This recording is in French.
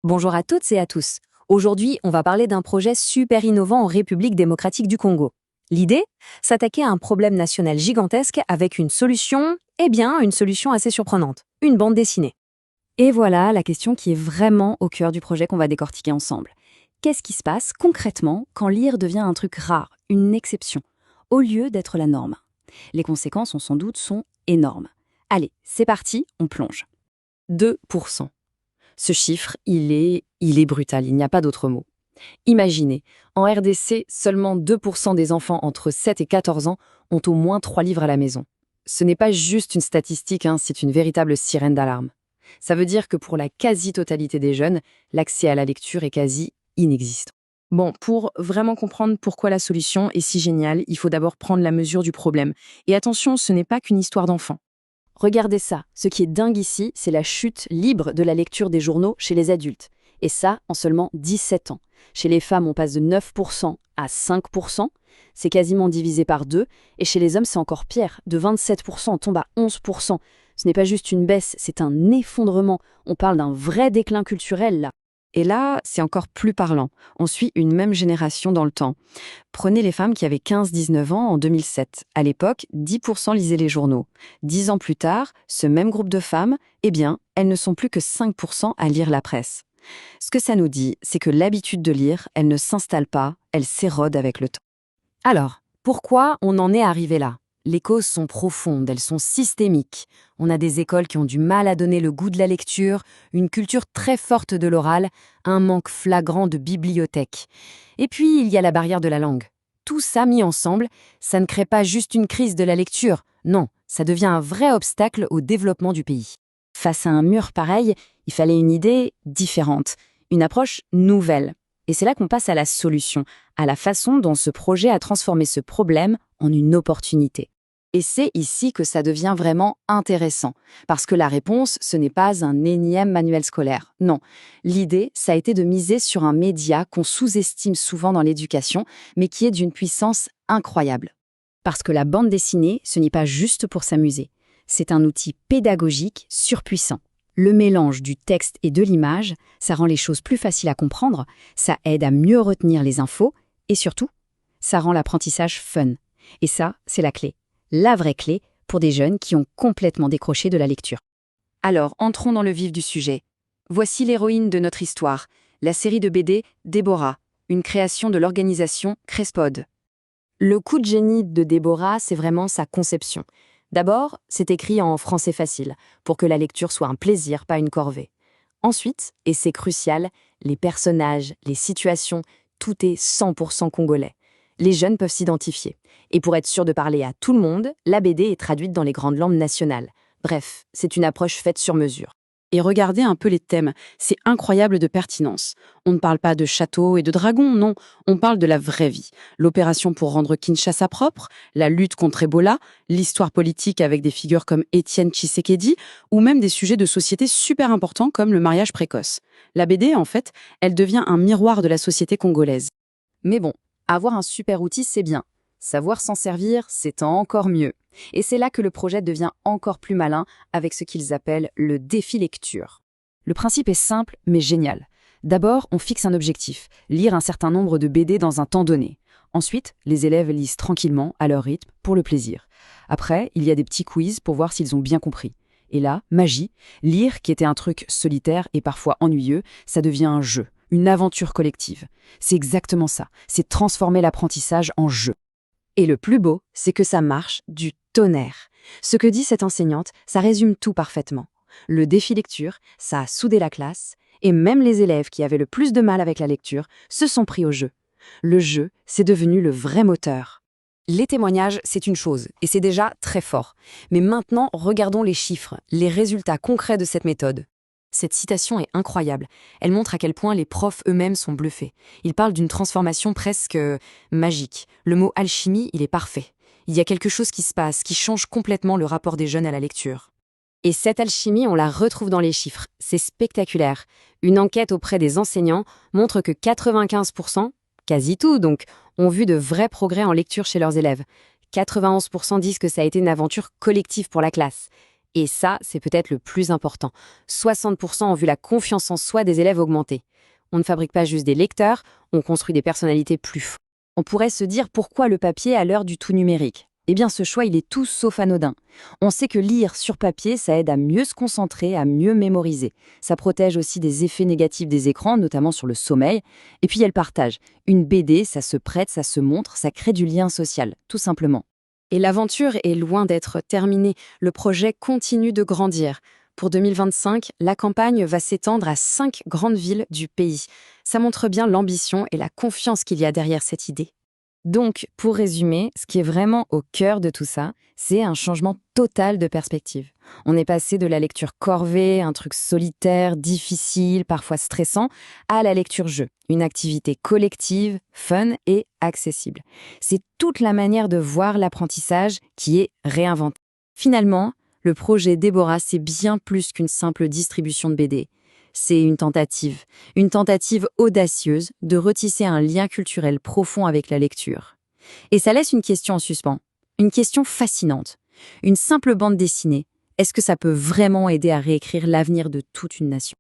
Bonjour à toutes et à tous. Aujourd'hui, on va parler d'un projet super innovant en République démocratique du Congo. L'idée? S'attaquer à un problème national gigantesque avec une solution, une solution assez surprenante. Une bande dessinée. Et voilà la question qui est vraiment au cœur du projet qu'on va décortiquer ensemble. Qu'est-ce qui se passe concrètement quand lire devient un truc rare, une exception, au lieu d'être la norme? Les conséquences, on s'en doute, sont énormes. Allez, c'est parti, on plonge. 2%. Ce chiffre, il est brutal, il n'y a pas d'autre mot. Imaginez, en RDC, seulement 2% des enfants entre 7 et 14 ans ont au moins 3 livres à la maison. Ce n'est pas juste une statistique, c'est une véritable sirène d'alarme. Ça veut dire que pour la quasi-totalité des jeunes, l'accès à la lecture est quasi inexistant. Bon, pour vraiment comprendre pourquoi la solution est si géniale, il faut d'abord prendre la mesure du problème. Et attention, ce n'est pas qu'une histoire d'enfant. Regardez ça, ce qui est dingue ici, c'est la chute libre de la lecture des journaux chez les adultes. Et ça, en seulement 17 ans. Chez les femmes, on passe de 9% à 5%, c'est quasiment divisé par 2, et chez les hommes, c'est encore pire, de 27%, on tombe à 11%. Ce n'est pas juste une baisse, c'est un effondrement. On parle d'un vrai déclin culturel, là. Et là, c'est encore plus parlant. On suit une même génération dans le temps. Prenez les femmes qui avaient 15-19 ans en 2007. À l'époque, 10% lisaient les journaux. 10 ans plus tard, ce même groupe de femmes, elles ne sont plus que 5% à lire la presse. Ce que ça nous dit, c'est que l'habitude de lire, elle ne s'installe pas, elle s'érode avec le temps. Alors, pourquoi on en est arrivé là? Les causes sont profondes, elles sont systémiques. On a des écoles qui ont du mal à donner le goût de la lecture, une culture très forte de l'oral, un manque flagrant de bibliothèques. Et puis, il y a la barrière de la langue. Tout ça mis ensemble, ça ne crée pas juste une crise de la lecture. Non, ça devient un vrai obstacle au développement du pays. Face à un mur pareil, il fallait une idée différente, une approche nouvelle. Et c'est là qu'on passe à la solution, à la façon dont ce projet a transformé ce problème en une opportunité. Et c'est ici que ça devient vraiment intéressant, parce que la réponse, ce n'est pas un énième manuel scolaire. Non, l'idée, ça a été de miser sur un média qu'on sous-estime souvent dans l'éducation, mais qui est d'une puissance incroyable. Parce que la bande dessinée, ce n'est pas juste pour s'amuser. C'est un outil pédagogique surpuissant. Le mélange du texte et de l'image, ça rend les choses plus faciles à comprendre, ça aide à mieux retenir les infos, et surtout, ça rend l'apprentissage fun. Et ça, c'est la clé. La vraie clé pour des jeunes qui ont complètement décroché de la lecture. Alors, entrons dans le vif du sujet. Voici l'héroïne de notre histoire, la série de BD Déborah, une création de l'organisation Crespod. Le coup de génie de Déborah, c'est vraiment sa conception. D'abord, c'est écrit en français facile, pour que la lecture soit un plaisir, pas une corvée. Ensuite, et c'est crucial, les personnages, les situations, tout est 100% congolais. Les jeunes peuvent s'identifier. Et pour être sûr de parler à tout le monde, la BD est traduite dans les grandes langues nationales. Bref, c'est une approche faite sur mesure. Et regardez un peu les thèmes, c'est incroyable de pertinence. On ne parle pas de châteaux et de dragons, non, on parle de la vraie vie. L'opération pour rendre Kinshasa propre, la lutte contre Ebola, l'histoire politique avec des figures comme Étienne Tshisekedi, ou même des sujets de société super importants comme le mariage précoce. La BD, en fait, elle devient un miroir de la société congolaise. Mais bon, avoir un super outil, c'est bien. Savoir s'en servir, c'est encore mieux. Et c'est là que le projet devient encore plus malin avec ce qu'ils appellent le défi lecture. Le principe est simple mais génial. D'abord, on fixe un objectif, lire un certain nombre de BD dans un temps donné. Ensuite, les élèves lisent tranquillement, à leur rythme, pour le plaisir. Après, il y a des petits quiz pour voir s'ils ont bien compris. Et là, magie, lire, qui était un truc solitaire et parfois ennuyeux, ça devient un jeu, une aventure collective. C'est exactement ça, c'est transformer l'apprentissage en jeu. Et le plus beau, c'est que ça marche du tonnerre. Ce que dit cette enseignante, ça résume tout parfaitement. Le défi lecture, ça a soudé la classe, et même les élèves qui avaient le plus de mal avec la lecture se sont pris au jeu. Le jeu, c'est devenu le vrai moteur. Les témoignages, c'est une chose, et c'est déjà très fort. Mais maintenant, regardons les chiffres, les résultats concrets de cette méthode. Cette citation est incroyable. Elle montre à quel point les profs eux-mêmes sont bluffés. Ils parlent d'une transformation presque magique. Le mot alchimie, il est parfait. Il y a quelque chose qui se passe, qui change complètement le rapport des jeunes à la lecture. Et cette alchimie, on la retrouve dans les chiffres. C'est spectaculaire. Une enquête auprès des enseignants montre que 95%, quasi tout donc, ont vu de vrais progrès en lecture chez leurs élèves. 91% disent que ça a été une aventure collective pour la classe. Et ça, c'est peut-être le plus important. 60% ont vu la confiance en soi des élèves augmenter. On ne fabrique pas juste des lecteurs, on construit des personnalités plus fortes. On pourrait se dire pourquoi le papier à l'heure du tout numérique. Eh bien, ce choix, il est tout sauf anodin. On sait que lire sur papier, ça aide à mieux se concentrer, à mieux mémoriser. Ça protège aussi des effets négatifs des écrans, notamment sur le sommeil. Et puis, il y a le partage. Une BD, ça se prête, ça se montre, ça crée du lien social, tout simplement. Et l'aventure est loin d'être terminée. Le projet continue de grandir. Pour 2025, la campagne va s'étendre à 5 grandes villes du pays. Ça montre bien l'ambition et la confiance qu'il y a derrière cette idée. Donc, pour résumer, ce qui est vraiment au cœur de tout ça, c'est un changement total de perspective. On est passé de la lecture corvée, un truc solitaire, difficile, parfois stressant, à la lecture-jeu, une activité collective, fun et accessible. C'est toute la manière de voir l'apprentissage qui est réinventée. Finalement, le projet Déborah, c'est bien plus qu'une simple distribution de BD. C'est une tentative audacieuse de retisser un lien culturel profond avec la lecture. Et ça laisse une question en suspens, une question fascinante. Une simple bande dessinée, est-ce que ça peut vraiment aider à réécrire l'avenir de toute une nation ?